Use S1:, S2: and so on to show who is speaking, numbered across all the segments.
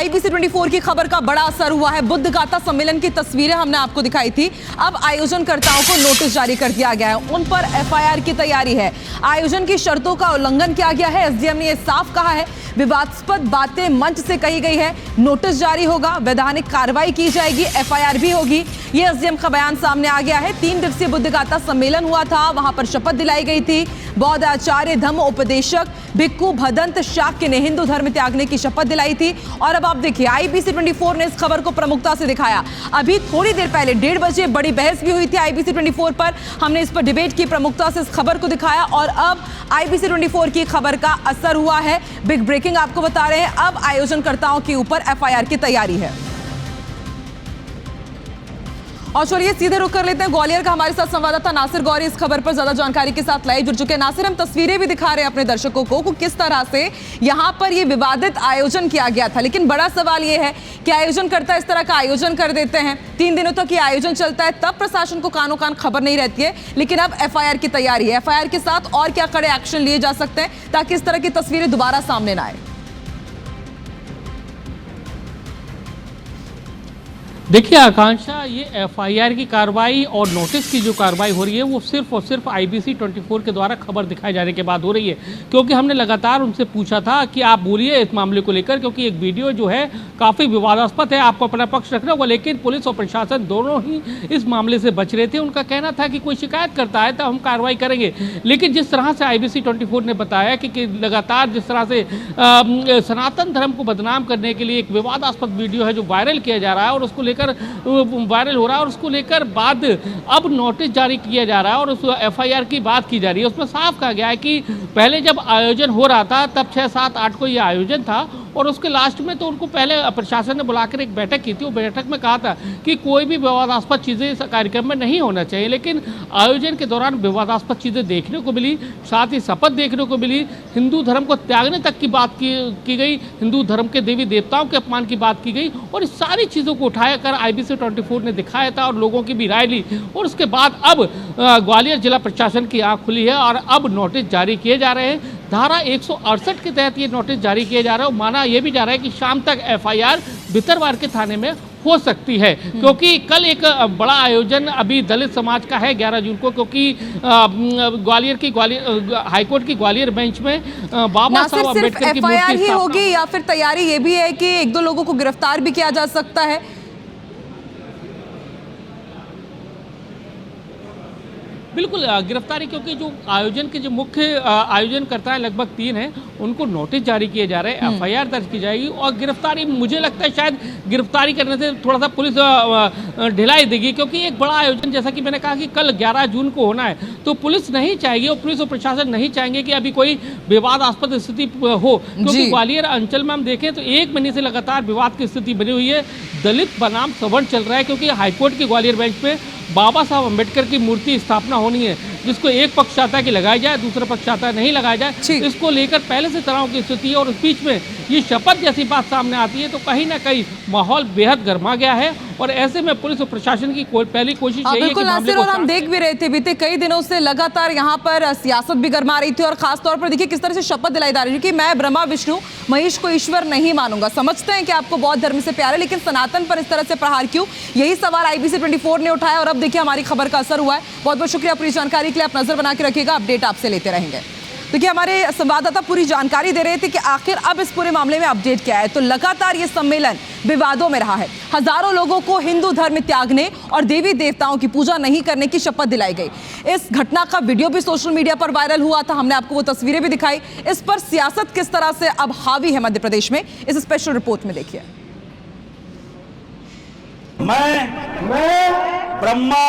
S1: IBC 24 की खबर का बड़ा असर हुआ है। बुद्ध गाथा सम्मेलन की तस्वीरें हमने आपको दिखाई थी। अब आयोजनकर्ताओं को नोटिस जारी कर दिया गया है, उन पर FIR की तैयारी है। आयोजन की शर्तों का उल्लंघन किया गया है। SDM ने यह साफ कहा है, विवादास्पद बातें मंच से कही गई है, नोटिस जारी होगा, वैधानिक कार्रवाई की जाएगी, FIR भी होगी। ये SDM का बयान सामने आ गया है। 3 दिवसीय बुद्ध गाथा सम्मेलन हुआ था, वहां पर शपथ दिलाई गई थी। बौद्ध आचार्य, धम्म उपदेशक भिक्खु भदंत शाक्य ने हिंदू धर्म त्यागने की शपथ दिलाई थी। और अब आप देखिए, IBC 24 ने इस खबर को प्रमुखता से दिखाया। अभी थोड़ी देर पहले 1:30 बजे बड़ी बहस भी हुई थी IBC 24 पर। हमने इस पर डिबेट की, प्रमुखता से इस खबर को दिखाया और अब IBC 24 की खबर का असर हुआ है। बिग ब्रेकिंग आपको बता रहे हैं, अब आयोजनकर्ताओं के ऊपर FIR की तैयारी है। और चलिए सीधे रुक कर लेते हैं ग्वालियर का। हमारे साथ संवाददाता नासिर गौरी इस खबर पर ज्यादा जानकारी के साथ लाइव जुड़ चुके हैं। नासिर, हम तस्वीरें भी दिखा रहे हैं अपने दर्शकों को किस तरह से यहां पर यह विवादित आयोजन किया गया था, लेकिन बड़ा सवाल यह है कि आयोजनकर्ता इस तरह का आयोजन कर देते हैं, 3 दिनों तक ये आयोजन चलता है, तब प्रशासन को कानो कान खबर नहीं रहती है, लेकिन अब FIR की तैयारी है। FIR के साथ और क्या कड़े एक्शन लिए जा सकते हैं ताकि इस तरह की तस्वीरें दोबारा सामने ना आए?
S2: देखिए आकांक्षा, ये FIR की कार्रवाई और नोटिस की जो कार्रवाई हो रही है वो सिर्फ और सिर्फ IBC 24 के द्वारा खबर दिखाए जाने के बाद हो रही है, क्योंकि हमने लगातार उनसे पूछा था कि आप बोलिए इस मामले को लेकर, क्योंकि एक वीडियो जो है काफ़ी विवादास्पद है, आपको अपना पक्ष रखना होगा, लेकिन पुलिस और प्रशासन दोनों ही इस मामले से बच रहे थे। उनका कहना था कि कोई शिकायत करता है तो हम कार्रवाई करेंगे, लेकिन जिस तरह से IBC 24 ने बताया कि लगातार जिस तरह से सनातन धर्म को बदनाम करने के लिए एक विवादास्पद वीडियो है जो वायरल किया जा रहा है और उसको वायरल हो रहा है और उसको लेकर बाद अब नोटिस जारी किया जा रहा है और उस FIR की बात की जा रही है। उसमें साफ कहा गया है कि पहले जब आयोजन हो रहा था तब 6, 7, 8 को यह आयोजन था और उसके लास्ट में तो उनको पहले प्रशासन ने बुलाकर एक बैठक की थी। वो बैठक में कहा था कि कोई भी विवादास्पद चीज़ें इस कार्यक्रम में नहीं होना चाहिए, लेकिन आयोजन के दौरान विवादास्पद चीज़ें देखने को मिली, साथ ही शपथ देखने को मिली, हिंदू धर्म को त्यागने तक की बात की गई, हिंदू धर्म के देवी देवताओं के अपमान की बात की गई और इस सारी चीज़ों को उठाया कर IBC 24 ने दिखाया था और लोगों की भी राय ली। और उसके बाद अब ग्वालियर जिला प्रशासन की आँख खुली है और अब नोटिस जारी किए जा रहे हैं। धारा 168 के तहत ये नोटिस जारी किया जा रहा है और माना यह भी जा रहा है कि शाम तक FIR भितरवार के थाने में हो सकती है, क्योंकि कल एक बड़ा आयोजन अभी दलित समाज का है 11 जून को, क्योंकि ग्वालियर हाईकोर्ट की ग्वालियर बेंच में बाबा साहब अम्बेडकर की मूर्ति
S1: ही होगी या फिर तैयारी ये भी है कि 1-2 लोगों को गिरफ्तार भी किया जा सकता है?
S2: बिल्कुल गिरफ्तारी, क्योंकि जो आयोजन के जो मुख्य आयोजनकर्ता है लगभग 3 हैं, उनको नोटिस जारी किए जा रहे हैं, FIR दर्ज की जाएगी और गिरफ्तारी, मुझे लगता है शायद गिरफ्तारी करने से थोड़ा सा पुलिस ढिलाई देगी, क्योंकि एक बड़ा आयोजन जैसा कि मैंने कहा कि कल 11 जून को होना है, तो पुलिस नहीं चाहेगी और पुलिस और प्रशासन नहीं चाहेंगे कि अभी कोई विवादास्पद स्थिति हो, क्योंकि ग्वालियर अंचल में हम देखें तो 1 महीने से लगातार विवाद की स्थिति बनी हुई है। दलित बनाम सवर्ण चल रहा है, क्योंकि हाईकोर्ट की ग्वालियर बेंच में बाबा साहब अम्बेडकर की मूर्ति स्थापना होनी है, जिसको एक पक्ष चाहता है कि लगाई जाए, दूसरा पक्ष चाहता है नहीं लगाया जाए। इसको लेकर पहले से तनाव की स्थिति है और उस बीच में ये शपथ जैसी बात सामने आती है तो कहीं ना कहीं माहौल बेहद गर्मा गया है और ऐसे में पुलिस और प्रशासन की पहली कोशिश यही है कि मामले को,
S1: हम देख भी रहे थे बीते कई दिनों से लगातार यहाँ पर सियासत भी गर्मा रही थी और खासतौर पर देखिए किस तरह से शपथ दिलाई जा रही है कि मैं ब्रह्मा विष्णु महेश को ईश्वर नहीं मानूंगा। समझते हैं कि आपको बौद्ध धर्म से प्यार है, लेकिन सनातन पर इस तरह से प्रहार क्यों? यही सवाल IBC 24 ने उठाया और अब देखिए हमारी खबर का असर हुआ है। बहुत बहुत शुक्रिया पूरी जानकारी के लिए, आप नजर बना के रखिएगा, अपडेट आपसे लेते रहेंगे। देखिए हमारे संवाददाता पूरी जानकारी दे रहे थे कि आखिर अब इस पूरे मामले में अपडेट क्या है। तो लगातार ये सम्मेलन विवादों में रहा है, हजारों लोगों को हिंदू धर्म त्यागने और देवी देवताओं की पूजा नहीं करने की शपथ दिलाई गई। इस घटना का वीडियो भी सोशल मीडिया पर वायरल हुआ था, हमने आपको वो तस्वीरें भी दिखाई। इस पर सियासत किस तरह से अब हावी है मध्य प्रदेश में, इस स्पेशल रिपोर्ट में देखिए।
S3: मैं ब्रह्मा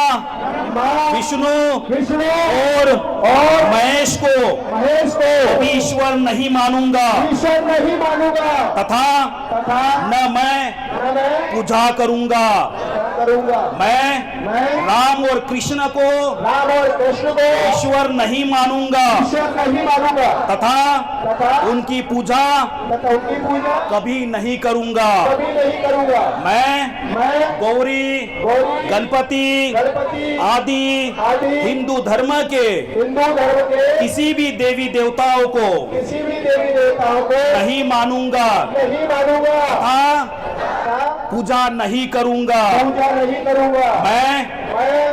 S3: विष्णु और महेश को ईश्वर नहीं मानूंगा तथा न मैं पूजा करूंगा। मैं राम और कृष्ण को ईश्वर नहीं मानूंगा तथा उनकी पूजा कभी नहीं करूंगा। मैं गौरी गणपति आदि हिंदू धर्म के किसी भी देवी देवताओं को नहीं मानूंगा तथा पूजा नहीं करूंगा।
S4: पूजा नहीं करूंगा।
S3: मैं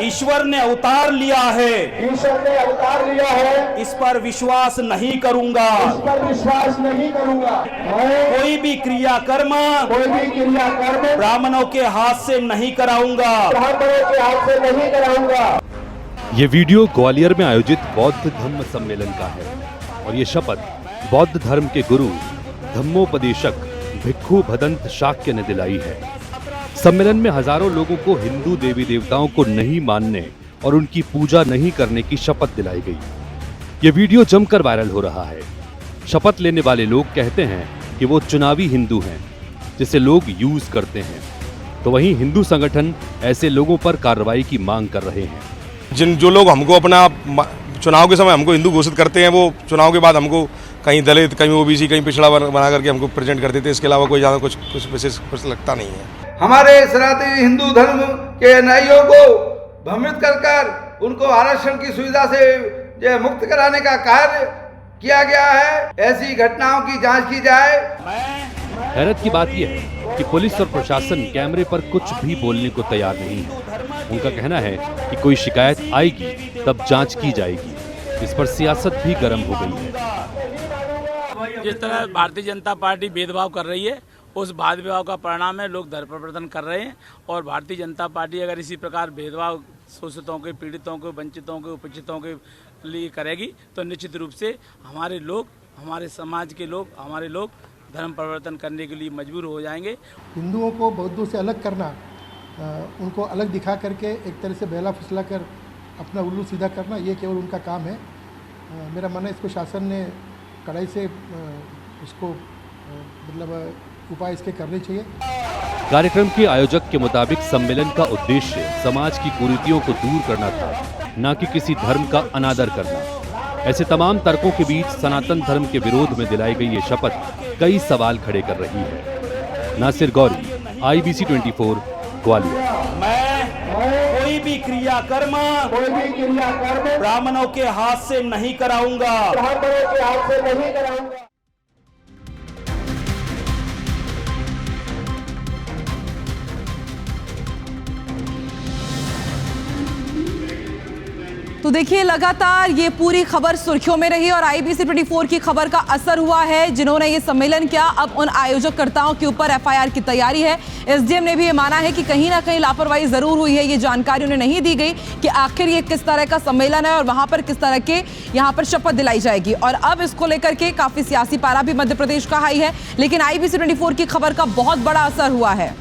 S3: ईश्वर ने अवतार लिया है,
S4: ईश्वर ने अवतार लिया है,
S3: इस पर विश्वास नहीं करूंगा।
S4: इस पर विश्वास नहीं करूंगा। मैं
S3: कोई भी क्रियाकर्म
S4: कोई भी क्रियाकर्म
S3: ब्राह्मणों के हाथ से नहीं कराऊंगा।
S4: ब्राह्मणों के हाथ से नहीं कराऊंगा।
S5: ये वीडियो ग्वालियर में आयोजित बौद्ध धम्म सम्मेलन का है और ये शपथ बौद्ध धर्म के गुरु धम्मोपदेशक भिक्खु भदंत शाक्य ने दिलाई है। सम्मेलन में हजारों लोगों को हिंदू देवी देवताओं को नहीं मानने और उनकी पूजा नहीं करने की शपथ दिलाई गई। ये वीडियो जमकर वायरल हो रहा है। शपथ लेने वाले लोग कहते हैं कि वो चुनावी हिंदू हैं जिसे लोग यूज करते हैं, तो वहीं हिंदू संगठन ऐसे लोगों पर कार्रवाई की मांग कर रहे हैं।
S6: जो लोग हमको अपना चुनाव के समय हमको हिंदू घोषित करते हैं, वो चुनाव के बाद हमको कहीं दलित, कहीं ओबीसी, कहीं पिछड़ा बना करके हमको प्रेजेंट कर देते हैं। इसके अलावा कोई ज़्यादा कुछ विशेष कुछ लगता नहीं है।
S7: हमारे सनातनी हिंदू धर्म के अनुयायियों को भ्रमित कर उनको आरक्षण की सुविधा से मुक्त कराने का कार्य किया गया है। ऐसी घटनाओं की जांच की जाए।
S5: हैरत की बात यह है कि पुलिस और प्रशासन कैमरे पर कुछ भी बोलने को तैयार नहीं है। उनका कहना है कि कोई शिकायत आएगी तब जांच की जाएगी। इस पर सियासत भी गर्म हो गई है।
S8: जिस तरह भारतीय जनता पार्टी भेदभाव कर रही है, उस भेदभाव का परिणाम है लोग धरना प्रदर्शन कर रहे हैं। और भारतीय जनता पार्टी अगर इसी प्रकार भेदभाव शोषितों के, पीड़ितों के, वंचितों के, उपेक्षितों के लिए करेगी तो निश्चित रूप से हमारे लोग, हमारे समाज के लोग, हमारे लोग धर्म परिवर्तन करने के लिए मजबूर हो जाएंगे।
S9: हिंदुओं को बौद्धों से अलग करना, उनको अलग दिखा करके एक तरह से बहला फुसला कर अपना उल्लू सीधा करना, ये केवल उनका काम है। मेरा मन है इसको शासन ने कड़ाई से इसको मतलब उपाय इसके करने चाहिए।
S5: कार्यक्रम के आयोजक के मुताबिक सम्मेलन का उद्देश्य समाज की कुरीतियों को दूर करना था, न कि किसी धर्म का अनादर करना। ऐसे तमाम तर्कों के बीच सनातन धर्म के विरोध में दिलाई गई ये शपथ कई सवाल खड़े कर रही है। नासिर गौरी, IBC 24, ग्वालियर।
S3: मैं कोई भी क्रियाकर्म ब्राह्मणों के हाथ से नहीं कराऊंगा।
S4: ब्राह्मणों के हाथ से नहीं कराऊंगा।
S1: तो देखिए, लगातार ये पूरी खबर सुर्खियों में रही और IBC 24 की खबर का असर हुआ है। जिन्होंने ये सम्मेलन किया, अब उन आयोजककर्ताओं के ऊपर FIR की तैयारी है। SDM ने भी ये माना है कि कहीं ना कहीं लापरवाही जरूर हुई है। ये जानकारी उन्हें नहीं दी गई कि आखिर ये किस तरह का सम्मेलन है और वहां पर किस तरह के यहाँ पर शपथ दिलाई जाएगी। और अब इसको लेकर के काफी सियासी पारा भी मध्य प्रदेश का हाई है, लेकिन IBC 24 की खबर का बहुत बड़ा असर हुआ है।